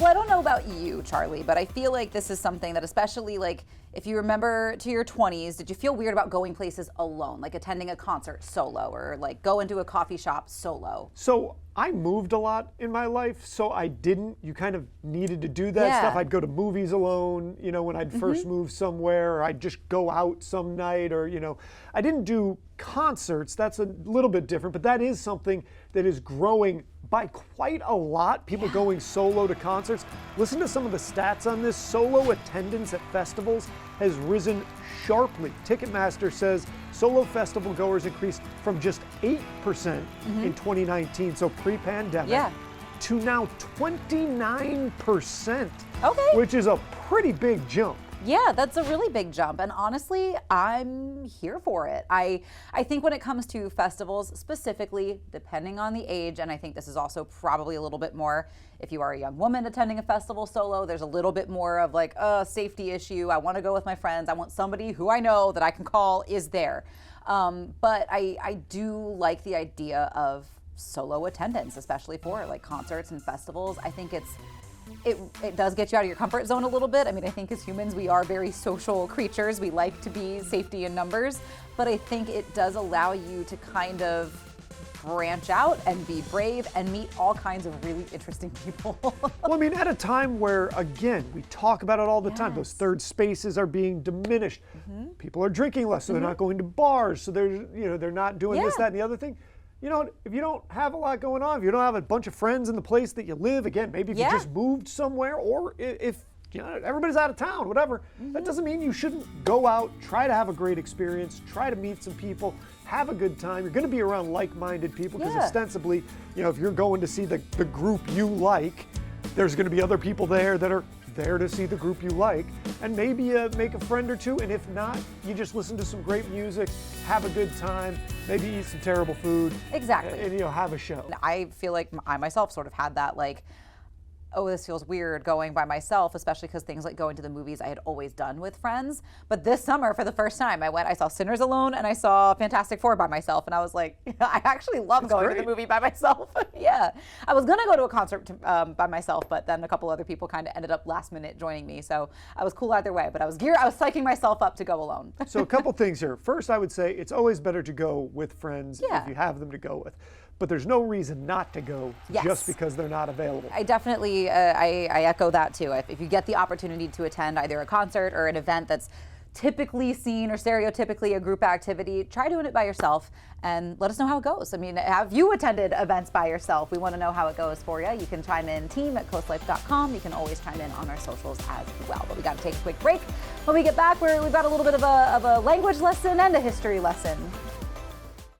Well, I don't know about you, Charlie, but I feel like this is something that, especially like if you remember to your 20s, did you feel weird about going places alone, like attending a concert solo or like go into a coffee shop solo? So I moved a lot in my life, so I didn't. You kind of needed to do that Yeah. stuff. I'd go to movies alone, when I'd first moved somewhere, or I'd just go out some night, or, I didn't do concerts. That's a little bit different, but that is something that is growing by quite a lot. People going solo to concerts. Listen to some of the stats on this. Solo attendance at festivals has risen sharply. Ticketmaster says solo festival goers increased from just 8% in 2019, so pre-pandemic, to now 29%, which is a pretty big jump. Yeah, that's a really big jump. And honestly, I'm here for it. I think when it comes to festivals specifically, depending on the age, and I think this is also probably a little bit more if you are a young woman attending a festival solo, there's a little bit more of like a safety issue. I want to go with my friends. I want somebody who I know that I can call is there. But I do like the idea of solo attendance, especially for like concerts and festivals. I think it does get you out of your comfort zone a little bit. I mean, I think as humans, we are very social creatures. We like to be safety in numbers, but I think it does allow you to kind of branch out and be brave and meet all kinds of really interesting people. Well, I mean, at a time where, again, we talk about it all the time, those third spaces are being diminished. People are drinking less, so they're not going to bars, so they're not doing this, that, and the other thing. If you don't have a lot going on, if you don't have a bunch of friends in the place that you live, again, maybe if you just moved somewhere, or if everybody's out of town, whatever, that doesn't mean you shouldn't go out, try to have a great experience, try to meet some people, have a good time. You're going to be around like-minded people because ostensibly, if you're going to see the group you like, there's going to be other people there that are there to see the group you like, and maybe make a friend or two, and if not, you just listen to some great music, have a good time, maybe eat some terrible food. Exactly. And have a show. I feel like I myself sort of had that like, oh, this feels weird going by myself, especially because things like going to the movies I had always done with friends. But this summer, for the first time, I saw Sinners alone and I saw Fantastic Four by myself. And I was like, I actually love going to the movie by myself. Yeah. I was going to go to a concert by myself, but then a couple other people kind of ended up last minute joining me. So I was cool either way, but I was psyching myself up to go alone. So a couple things here. First, I would say it's always better to go with friends if you have them to go with. But there's no reason not to go just because they're not available. I definitely, I echo that too. If you get the opportunity to attend either a concert or an event that's typically seen or stereotypically a group activity, try doing it by yourself and let us know how it goes. I mean, have you attended events by yourself? We want to know how it goes for you. You can chime in team@coastlife.com. You can always chime in on our socials as well. But we got to take a quick break. When we get back, we've got a little bit of a language lesson and a history lesson.